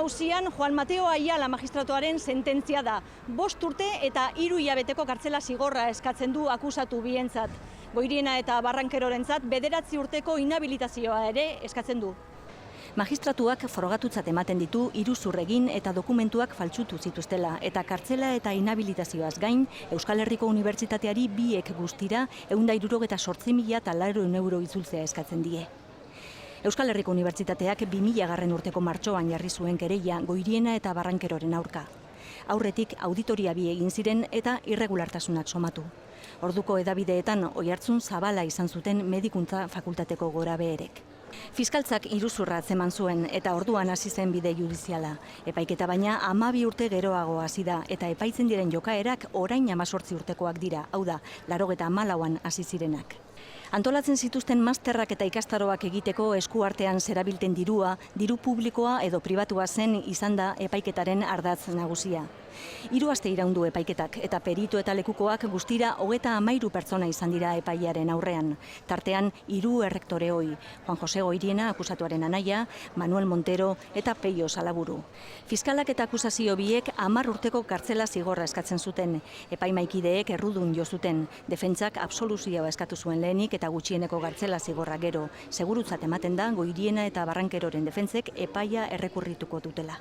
auzian Juan Mateo Ayala magistratuaren sententzia da. 5 urte eta 3 hilabeteko kartzela zigorra eskatzen du akusatu bientzat. Goiriena eta Barrankerorentzat 9 urteko inhabilitazioa ere eskatzen du. Magistratuak frogatutzat ematen ditu iruzur egin eta dokumentuak faltsutu zituztela eta kartzela eta inhabilitazioaz gain Euskal Herriko Unibertsitateari biek guztira 168.400 euro itzultzea eskatzen die. Euskal Herriko Unibertsitateak 2000 urteko martxoan jarri zuen kereila Goiriena eta Barrankeroren aurka. Aurretik auditoria bi egin ziren eta irregulartasunak somatu. Orduko hedabideetan oihartzun zabala izan zuten medikuntza fakultateko gorabeherek. Fiskaltzak iruzurra atzeman zuen eta orduan hasi zen bide judiziala. Epaiketa baina 12 urte geroago hasi da eta epaitzen diren jokaerak orain 18 urtekoak dira, hau da, 84an hasi zirenak. Antolatzen zituzten masterrak eta ikastaroak egiteko eskuartean zerabilten dirua, diru publikoa edo pribatua zen izan da epaiketaren ardatz nagusia. 3 aste iraundu epaiketak eta perito eta lekukoak guztira 33 pertsona izan dira epailearen aurrean. Tartean 3 errektore ohi, Juan Jose Goiriena akusatuaren anaia, Manuel Montero eta Peio Salaburu. Fiskalak eta akusazio biek 10 urteko kartzela zigorra eskatzen zuten. Epaimaikideek errudun jo zuten. Defentsak absoluzioa eskatu zuen lehenik eta gutxieneko kartzela zigorra gero. Segurutzat ematen da Goiriena eta Barrankeroren defentsek epaia errekurrituko dutela.